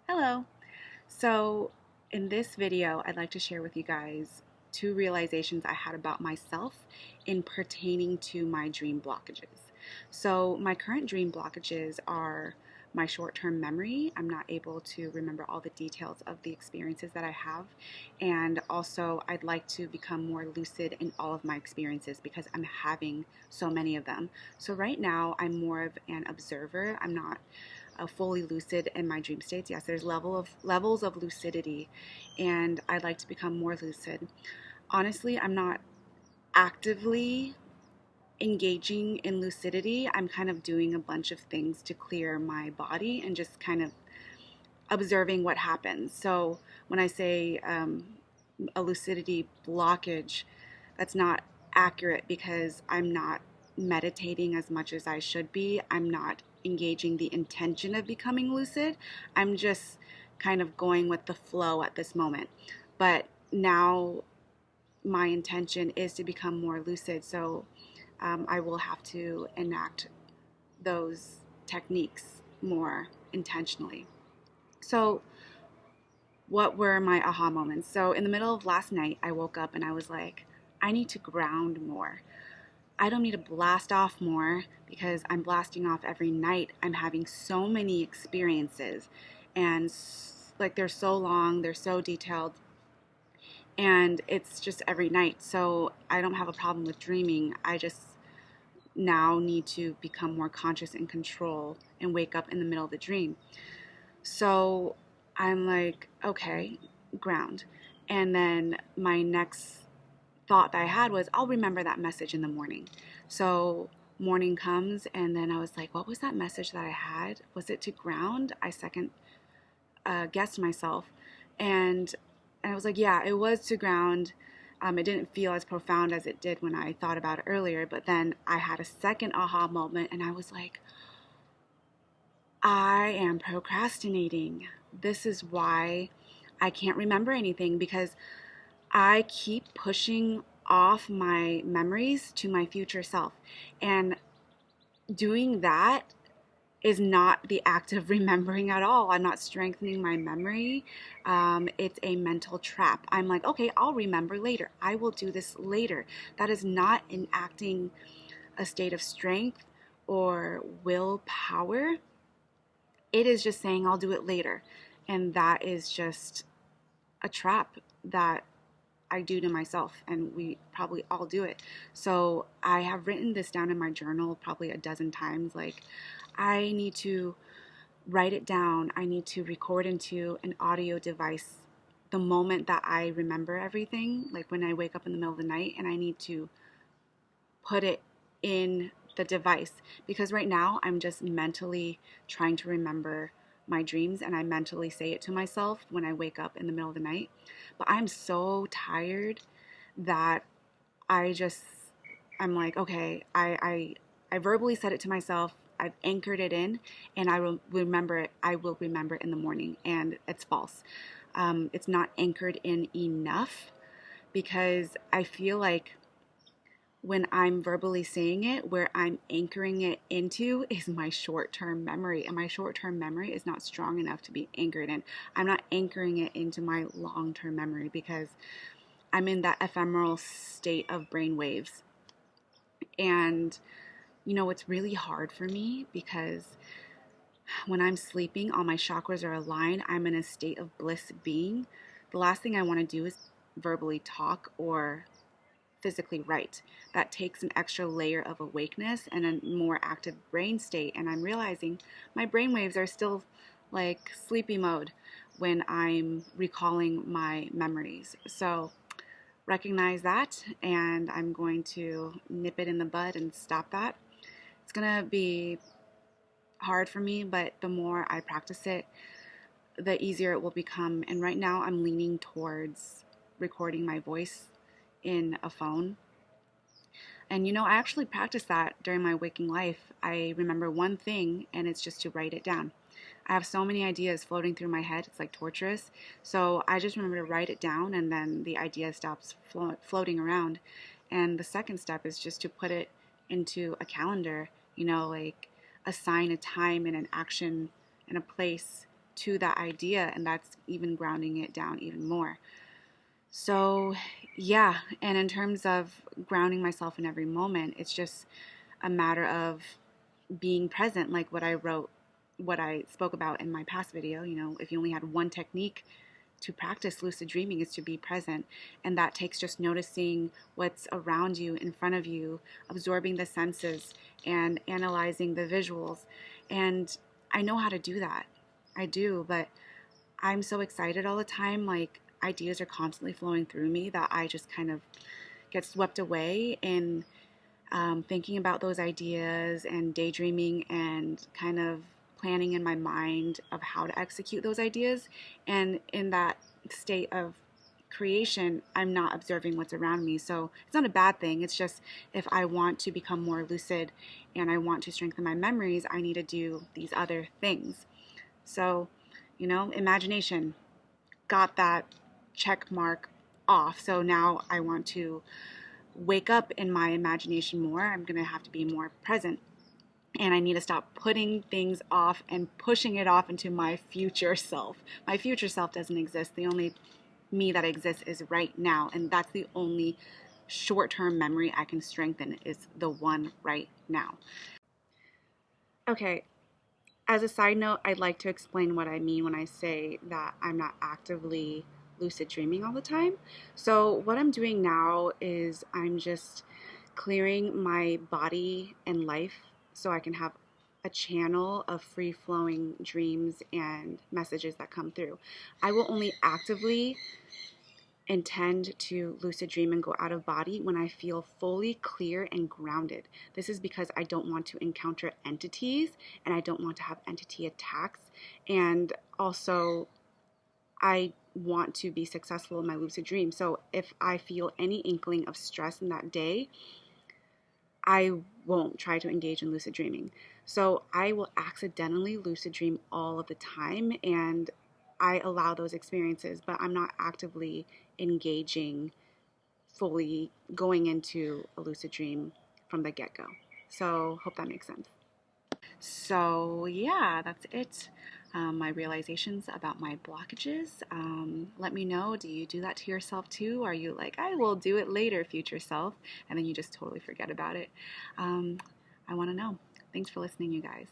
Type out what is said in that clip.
Hello. So, in this video, I'd like to share with you guys two realizations I had about myself in pertaining to my dream blockages. So, my current dream blockages are my short term memory. I'm not able to remember all the details of the experiences that I have. And also, I'd like to become more lucid in all of my experiences because I'm having so many of them. So, right now, I'm more of an observer. I'm not fully lucid in my dream states. Yes, there's levels of lucidity, and I'd like to become more lucid. Honestly, I'm not actively engaging in lucidity. I'm kind of doing a bunch of things to clear my body and just kind of observing what happens. So when I say a lucidity blockage, that's not accurate because I'm not meditating as much as I should be. I'm not engaging the intention of becoming lucid. I'm just kind of going with the flow at this moment. But now my intention is to become more lucid. So I will have to enact those techniques more intentionally. So, what were my aha moments? So, in the middle of last night, I woke up and I was like, I need to ground more. I don't need to blast off more because I'm blasting off every night. I'm having so many experiences, and like they're so long, they're so detailed, and it's just every night. So, I don't have a problem with dreaming. I just now need to become more conscious and control and wake up in the middle of the dream. So I'm like, okay, ground. And then my next thought that I had was, I'll remember that message in the morning. So morning comes, and then I was like, what was that message that I had? Was it to ground? I second guessed myself. And I was like, yeah, it was to ground. It didn't feel as profound as it did when I thought about it earlier. But then I had a second aha moment, and I was like, I am procrastinating. This is why I can't remember anything because I keep pushing off my memories to my future self. And doing that is not the act of remembering at all. I'm not strengthening my memory. It's a mental trap. I'm like, okay, I'll remember later. I will do this later. That is not enacting a state of strength or willpower. It is just saying I'll do it later. And that is just a trap that I do to myself, and we probably all do it. So I have written this down in my journal probably a dozen times. Like, I need to write it down. I need to record into an audio device the moment that I remember everything, like when I wake up in the middle of the night, and I need to put it in the device because right now I'm just mentally trying to remember my dreams, and I mentally say it to myself when I wake up in the middle of the night. But I'm so tired that I just I'm like, okay, I verbally said it to myself. I've anchored it in, and I will remember it. I will remember it in the morning, and it's false. It's not anchored in enough because I feel like when I'm verbally saying it, where I'm anchoring it into is my short term memory. And my short term memory is not strong enough to be anchored in. I'm not anchoring it into my long term memory because I'm in that ephemeral state of brain waves. And, it's really hard for me because when I'm sleeping, all my chakras are aligned. I'm in a state of bliss being. The last thing I want to do is verbally talk or physically right. That takes an extra layer of awakeness and a more active brain state. And I'm realizing my brain waves are still like sleepy mode when I'm recalling my memories. So recognize that, and I'm going to nip it in the bud and stop that. It's going to be hard for me, but the more I practice it, the easier it will become. And right now I'm leaning towards recording my voice in a phone. And I actually practice that during my waking life. I remember one thing, and it's just to write it down. I have so many ideas floating through my head, it's like torturous. So I just remember to write it down, and then the idea stops floating around. And the second step is just to put it into a calendar, like assign a time and an action and a place to that idea, and that's even grounding it down even more. So, yeah, and in terms of grounding myself in every moment, it's just a matter of being present, like what I spoke about in my past video. If you only had one technique to practice lucid dreaming, is to be present. And that takes just noticing what's around you, in front of you, absorbing the senses and analyzing the visuals. And I know how to do that. I do, but I'm so excited all the time. Like, ideas are constantly flowing through me that I just kind of get swept away in thinking about those ideas and daydreaming and kind of planning in my mind of how to execute those ideas. And in that state of creation, I'm not observing what's around me. So it's not a bad thing. It's just, if I want to become more lucid and I want to strengthen my memories, I need to do these other things. So, imagination, got that check mark off. So now I want to wake up in my imagination more. I'm going to have to be more present. And I need to stop putting things off and pushing it off into my future self. My future self doesn't exist. The only me that exists is right now. And that's the only short-term memory I can strengthen, is the one right now. Okay, as a side note, I'd like to explain what I mean when I say that I'm not actively lucid dreaming all the time. So what I'm doing now is I'm just clearing my body and life so I can have a channel of free-flowing dreams and messages that come through. I will only actively intend to lucid dream and go out of body when I feel fully clear and grounded. This is because I don't want to encounter entities, and I don't want to have entity attacks. And also, I want to be successful in my lucid dream. So if I feel any inkling of stress in that day, I won't try to engage in lucid dreaming. So I will accidentally lucid dream all of the time, and I allow those experiences, but I'm not actively engaging, fully going into a lucid dream from the get-go. So hope that makes sense. So yeah, that's it. My realizations about my blockages. Let me know, do you do that to yourself too? Are you like, I will do it later, future self, and then you just totally forget about it? I want to know. Thanks for listening, you guys.